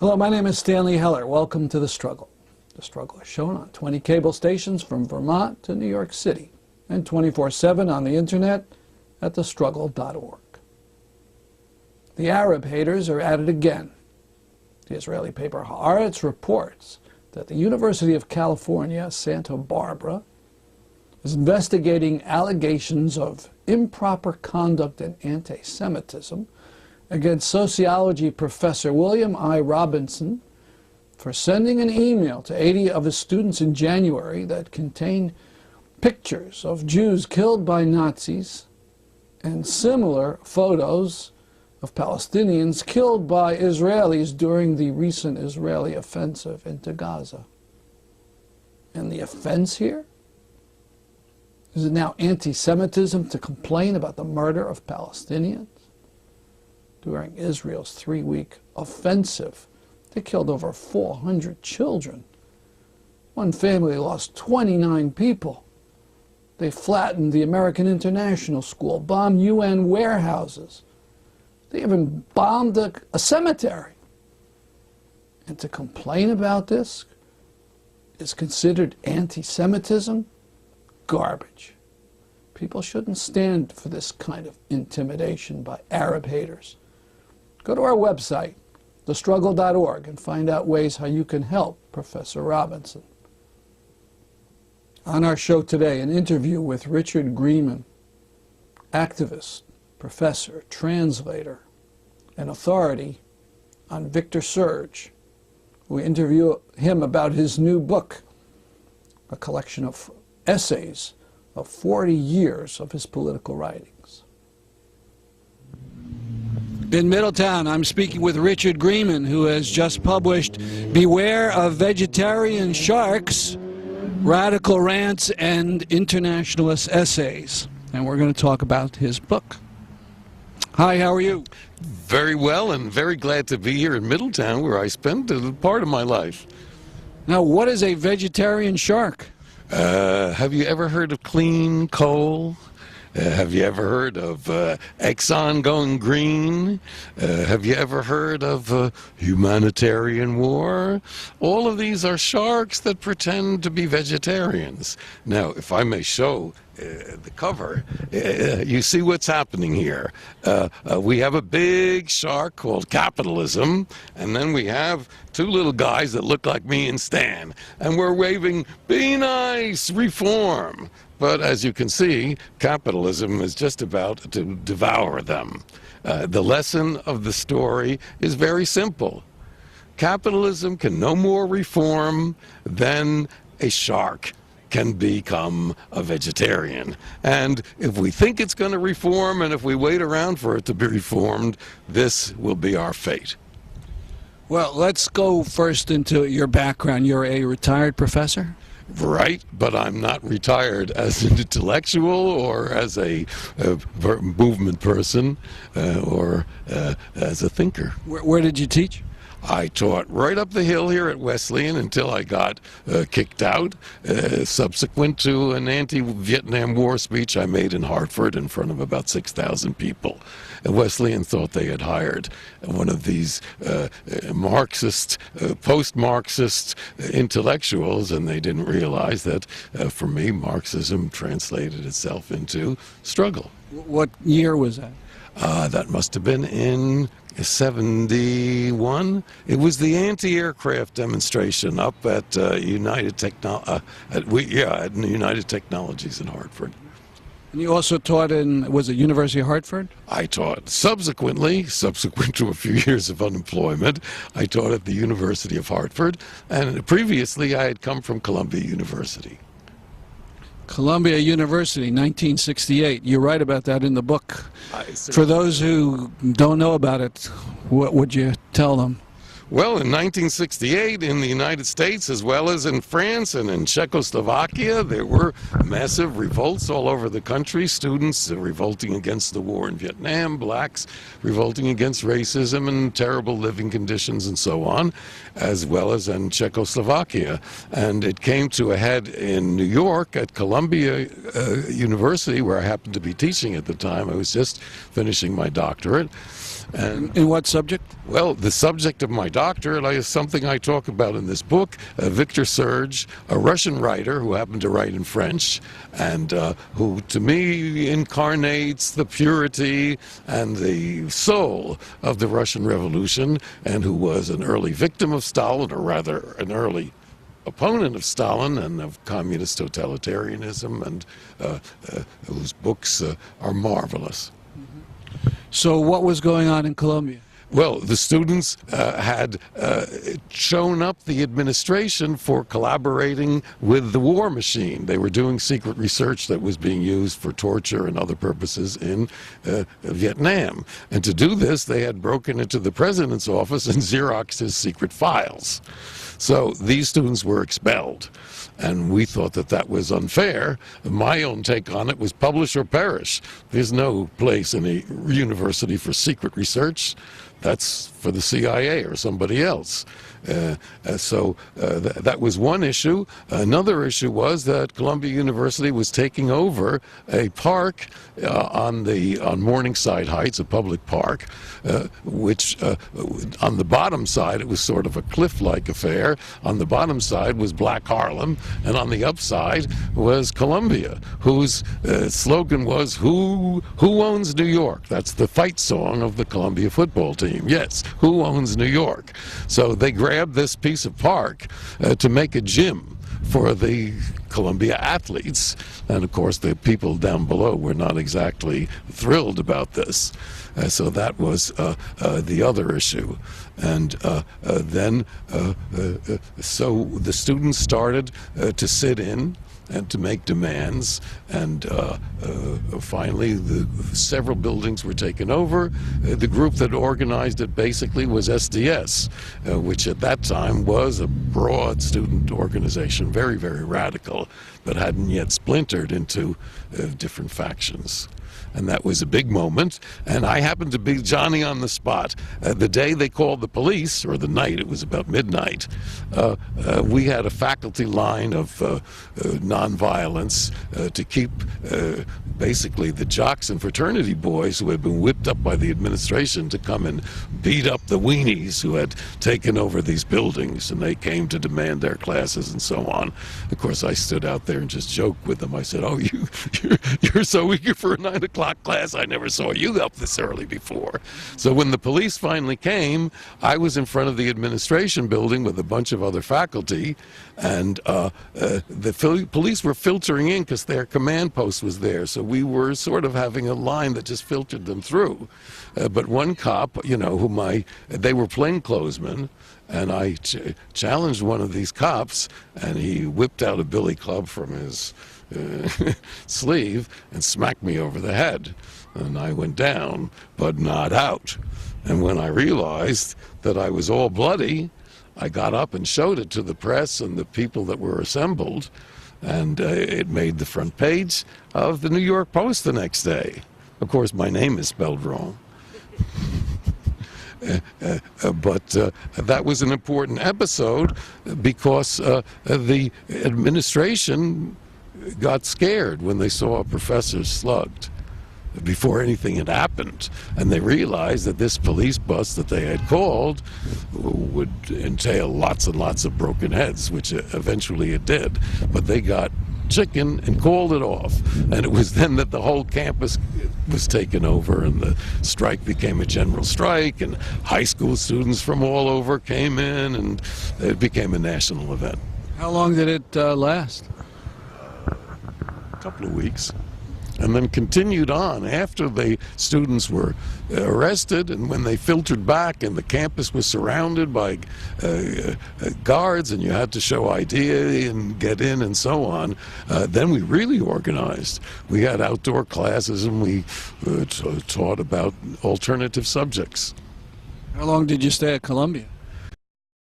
Hello, my name is Stanley Heller. Welcome to The Struggle. The Struggle is shown on 20 cable stations from Vermont to New York City and 24/7 on the internet at thestruggle.org. The Arab haters are at it again. The Israeli paper Haaretz reports that the University of California, Santa Barbara, is investigating allegations of improper conduct and anti-Semitism against sociology professor William I. Robinson for sending an email to 80 of his students in January that contained pictures of Jews killed by Nazis and similar photos of Palestinians killed by Israelis during the recent Israeli offensive into Gaza. And the offense here? Is it now anti-Semitism to complain about the murder of Palestinians? During Israel's 3-week offensive, they killed over 400 children. One family lost 29 people. They flattened the American International School, bombed UN warehouses. They even bombed a cemetery. And to complain about this is considered anti-Semitism? Garbage. People shouldn't stand for this kind of intimidation by Arab haters. Go to our website, thestruggle.org, and find out ways how you can help Professor Robinson. On our show today, an interview with Richard Greeman, activist, professor, translator, and authority on Victor Serge. We interview him about his new book, a collection of essays of 40 years of his political writings. In Middletown, I'm speaking with Richard Greeman, who has just published Beware of Vegetarian Sharks, Radical Rants and Internationalist Essays. And we're going to talk about his book. Hi, how are you? Very well, and very glad to be here in Middletown, where I spent a part of my life. Now, what is a vegetarian shark? Have you ever heard of clean coal? Have you ever heard of Exxon going green? Have you ever heard of humanitarian war? All of these are sharks that pretend to be vegetarians. Now, if I may show the cover, you see what's happening here. We have a big shark called capitalism, and then we have two little guys that look like me and Stan, and we're waving, "Be nice, reform." But as you can see, capitalism is just about to devour them. The lesson of the story is very simple. Capitalism can no more reform than a shark can become a vegetarian. And if we think it's going to reform, and if we wait around for it to be reformed, this will be our fate. Well, let's go first into your background. You're a retired professor? Right, but I'm not retired as an intellectual or as a movement person or as a thinker. Where did you teach? I taught right up the hill here at Wesleyan until I got kicked out, subsequent to an anti-Vietnam War speech I made in Hartford in front of about 6,000 people. And Wesleyan thought they had hired one of these Marxist, post-Marxist intellectuals, and they didn't realize that, for me, Marxism translated itself into struggle. What year was that? That must have been in 71. It was the anti-aircraft demonstration up at United Technologies in Hartford. And you also taught in, was it University of Hartford? I taught subsequent to a few years of unemployment, I taught at the University of Hartford, and previously I had come from Columbia University. Columbia University, 1968. You write about that in the book. For those who don't know about it, what would you tell them? Well, in 1968, in the United States, as well as in France and in Czechoslovakia, there were massive revolts all over the country. Students revolting against the war in Vietnam, blacks revolting against racism and terrible living conditions and so on, as well as in Czechoslovakia. And it came to a head in New York at Columbia University, where I happened to be teaching at the time. I was just finishing my doctorate. And In what subject? well, the subject of my doctorate is something I talk about in this book. Victor Serge, a Russian writer who happened to write in French, and who, to me, incarnates the purity and the soul of the Russian Revolution, and who was an early victim of Stalin, or rather, an early opponent of Stalin and of communist totalitarianism, and whose books are marvelous. So what was going on in Colombia? Well, the students had shown up the administration for collaborating with the war machine. They were doing secret research that was being used for torture and other purposes in Vietnam. And to do this, they had broken into the president's office and Xeroxed his secret files. So these students were expelled. And we thought that that was unfair. My own take on it was publish or perish. There's no place in a university for secret research. That's for the CIA or somebody else. That was one issue. Another issue was that Columbia University was taking over a park on Morningside Heights, a public park, which on the bottom side it was sort of a cliff-like affair. On the bottom side was Black Harlem, and on the upside was Columbia, whose slogan was "Who owns New York?" That's the fight song of the Columbia football team. Yes, who owns New York? So they grabbed this piece of park to make a gym for the Columbia athletes. And of course, the people down below were not exactly thrilled about this. So that was the other issue. And so the students started to sit in and to make demands, and finally several buildings were taken over. The group that organized it basically was SDS, which at that time was a broad student organization, very, very radical, but hadn't yet splintered into different factions. And that was a big moment, and I happened to be Johnny on the spot. The day they called the police, or the night, it was about midnight, we had a faculty line of nonviolence to keep basically the jocks and fraternity boys who had been whipped up by the administration to come and beat up the weenies who had taken over these buildings, and they came to demand their classes and so on. Of course, I stood out there and just joked with them. I said, "Oh, you're so eager for a 9 o'clock class, I never saw you up this early before." So when the police finally came, I was in front of the administration building with a bunch of other faculty, and the police were filtering in because their command post was there. So we were sort of having a line that just filtered them through. But one cop, they were plainclothesmen, and I challenged one of these cops, and he whipped out a billy club from his sleeve and smacked me over the head, and I went down but not out. And when I realized that I was all bloody, I got up and showed it to the press and the people that were assembled, and it made the front page of the New York Post the next day. Of course, my name is spelled wrong. But that was an important episode because the administration got scared when they saw a professor slugged before anything had happened, and they realized that this police bus that they had called would entail lots and lots of broken heads, which eventually it did. But they got chicken and called it off, and it was then that the whole campus was taken over, and the strike became a general strike, and high school students from all over came in, and it became a national event. How long did it last? A couple of weeks, and then continued on after the students were arrested, and when they filtered back and the campus was surrounded by guards and you had to show ID and get in and so on, then we really organized. We had outdoor classes, and we taught about alternative subjects. How long did you stay at Columbia?